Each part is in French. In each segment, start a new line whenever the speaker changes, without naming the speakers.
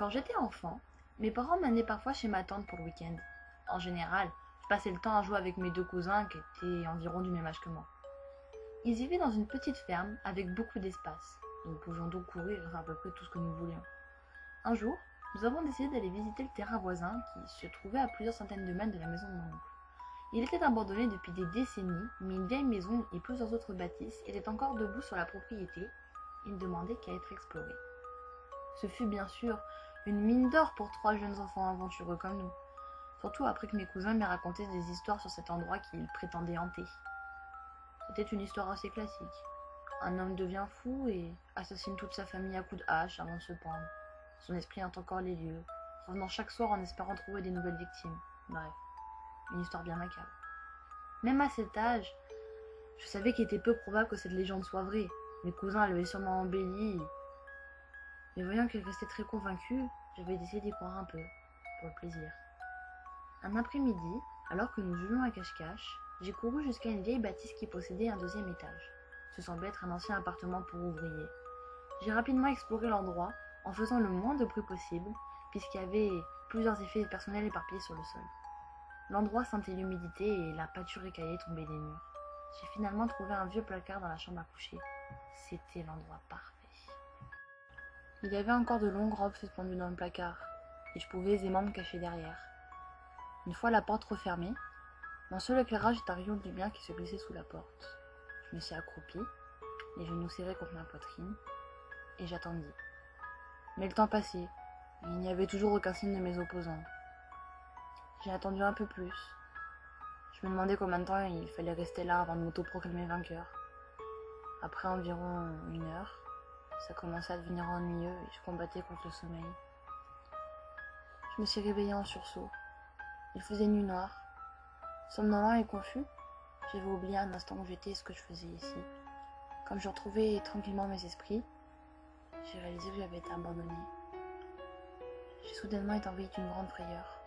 Quand j'étais enfant, mes parents m'amenaient parfois chez ma tante pour le week-end. En général, je passais le temps à jouer avec mes deux cousins qui étaient environ du même âge que moi. Ils vivaient dans une petite ferme avec beaucoup d'espace. Nous pouvions donc courir et faire à peu près tout ce que nous voulions. Un jour, nous avons décidé d'aller visiter le terrain voisin qui se trouvait à plusieurs centaines de mètres de la maison de mon oncle. Il était abandonné depuis des décennies, mais une vieille maison et plusieurs autres bâtisses étaient encore debout sur la propriété et ne demandaient qu'à être explorées. Ce fut bien sûr une mine d'or pour trois jeunes enfants aventureux comme nous, surtout après que mes cousins m'aient raconté des histoires sur cet endroit qu'ils prétendaient hanter. C'était une histoire assez classique. Un homme devient fou et assassine toute sa famille à coups de hache avant de se pendre. Son esprit hante encore les lieux, revenant chaque soir en espérant trouver des nouvelles victimes. Bref, une histoire bien macabre. Même à cet âge, je savais qu'il était peu probable que cette légende soit vraie. Mes cousins l'avaient sûrement embellie, mais voyant qu'ils restaient très convaincus, j'avais décidé d'y croire un peu, pour le plaisir. Un après-midi, alors que nous jouions à cache-cache, j'ai couru jusqu'à une vieille bâtisse qui possédait un deuxième étage. Ce semblait être un ancien appartement pour ouvriers. J'ai rapidement exploré l'endroit, en faisant le moins de bruit possible, puisqu'il y avait plusieurs effets personnels éparpillés sur le sol. L'endroit sentait l'humidité et la pâture écaillée tombait des murs. J'ai finalement trouvé un vieux placard dans la chambre à coucher. C'était l'endroit parfait. Il y avait encore de longues robes suspendues dans le placard, et je pouvais aisément me cacher derrière. Une fois la porte refermée, mon seul éclairage est un rayon de lumière qui se glissait sous la porte. Je me suis accroupie, les genoux serrés contre ma poitrine, et j'attendis. Mais le temps passait, et il n'y avait toujours aucun signe de mes opposants. J'ai attendu un peu plus. Je me demandais combien de temps il fallait rester là avant de m'autoproclamer vainqueur. Après environ 1 heure, ça commençait à devenir ennuyeux et je combattais contre le sommeil. Je me suis réveillée en sursaut. Il faisait nuit noire. Somnolent et confus, j'avais oublié un instant où j'étais et ce que je faisais ici. Comme je retrouvais tranquillement mes esprits, j'ai réalisé que j'avais été abandonnée. J'ai soudainement été envahie d'une grande frayeur.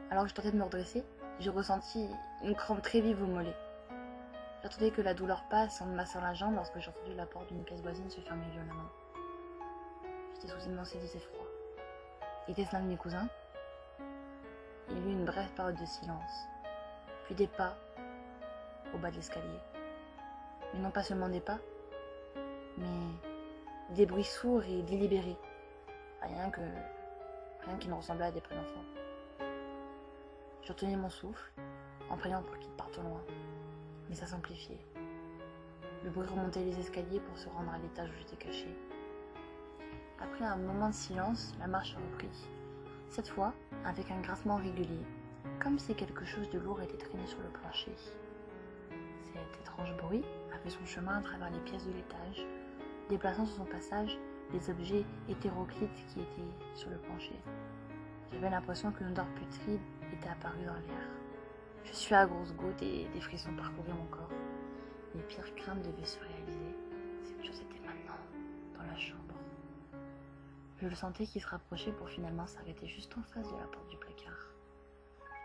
Alors que je tentais de me redresser, j'ai ressenti une crampe très vive au mollet. J'attendais que la douleur passe en me massant la jambe lorsque j'ai entendu la porte d'une pièce voisine se fermer violemment. J'étais sous une lancée d'effroi. Était-ce l'un de mes cousins? Il y eut une brève période de silence, puis des pas au bas de l'escalier. Mais non pas seulement des pas, mais des bruits sourds et délibérés. Rien qui ne ressemblait à des pas d'enfants. Je retenais mon souffle, en priant pour qu'il parte loin. Mais ça s'amplifiait. Le bruit remontait les escaliers pour se rendre à l'étage où j'étais cachée. Après un moment de silence, la marche reprit. Cette fois, avec un grincement régulier, comme si quelque chose de lourd était traîné sur le plancher. Cet étrange bruit a fait son chemin à travers les pièces de l'étage, déplaçant sur son passage les objets hétéroclites qui étaient sur le plancher. J'avais l'impression qu'une odeur putride était apparue dans l'air. Je suis à grosses gouttes et des frissons parcouraient mon corps. Mes pires craintes devaient se réaliser. Cette chose était maintenant dans la chambre. Je le sentais qui se rapprochait pour finalement s'arrêter juste en face de la porte du placard.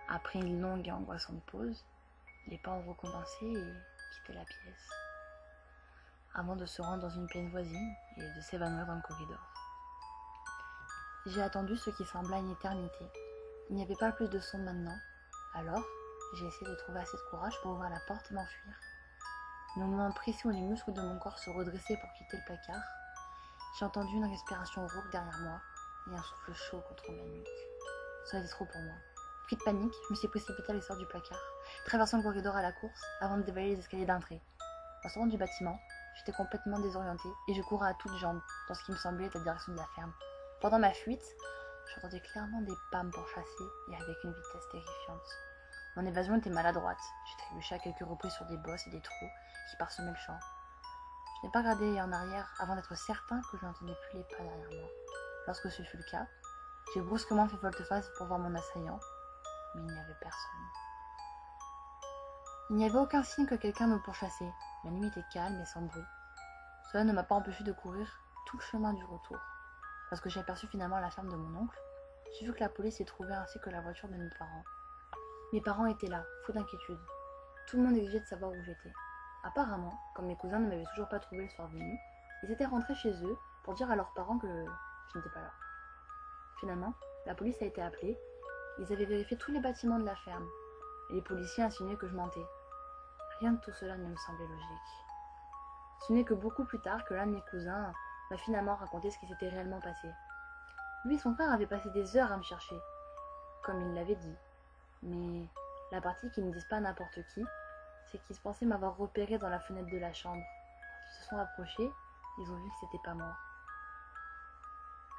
Après une longue et angoissante pause, les pas ont recommencé et quitté la pièce, avant de se rendre dans une pièce voisine et de s'évanouir dans le corridor. J'ai attendu ce qui sembla une éternité. Il n'y avait pas plus de son maintenant. Alors, j'ai essayé de trouver assez de courage pour ouvrir la porte et m'enfuir. Mais au moment précis où les muscles de mon corps se redressaient pour quitter le placard, j'ai entendu une respiration rauque derrière moi et un souffle chaud contre ma nuque. Ça était trop pour moi. Pris de panique, je me suis précipitée à l'extérieur du placard, traversant le corridor à la course avant de dévaler les escaliers d'entrée. En sortant du bâtiment, j'étais complètement désorientée et je courais à toutes jambes dans ce qui me semblait être la direction de la ferme. Pendant ma fuite, j'entendais clairement des pas me pourchasser et avec une vitesse terrifiante. Mon évasion était maladroite. J'ai trébuché à quelques reprises sur des bosses et des trous qui parsemaient le champ. Je n'ai pas regardé en arrière avant d'être certain que je n'entendais plus les pas derrière moi. Lorsque ce fut le cas, j'ai brusquement fait volte-face pour voir mon assaillant, mais il n'y avait personne. Il n'y avait aucun signe que quelqu'un me pourchassait. La nuit était calme et sans bruit. Cela ne m'a pas empêché de courir tout le chemin du retour. Lorsque j'ai aperçu finalement la ferme de mon oncle, j'ai vu que la police y trouvait ainsi que la voiture de mes parents. Mes parents étaient là, fous d'inquiétude. Tout le monde exigeait de savoir où j'étais. Apparemment, comme mes cousins ne m'avaient toujours pas trouvé le soir venu, ils étaient rentrés chez eux pour dire à leurs parents que je n'étais pas là. Finalement, la police a été appelée. Ils avaient vérifié tous les bâtiments de la ferme. Et les policiers insinuaient que je mentais. Rien de tout cela ne me semblait logique. Ce n'est que beaucoup plus tard que l'un de mes cousins m'a finalement raconté ce qui s'était réellement passé. Lui et son frère avaient passé des heures à me chercher, comme il l'avait dit. Mais la partie qu'ils ne disent pas à n'importe qui, c'est qu'ils pensaient m'avoir repéré dans la fenêtre de la chambre. Quand ils se sont approchés, ils ont vu que c'était pas moi.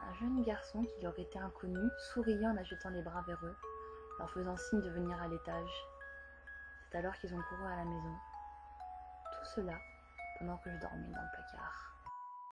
Un jeune garçon qui leur était inconnu souriait en agitant les bras vers eux, leur faisant signe de venir à l'étage. C'est alors qu'ils ont couru à la maison. Tout cela pendant que je dormais dans le placard.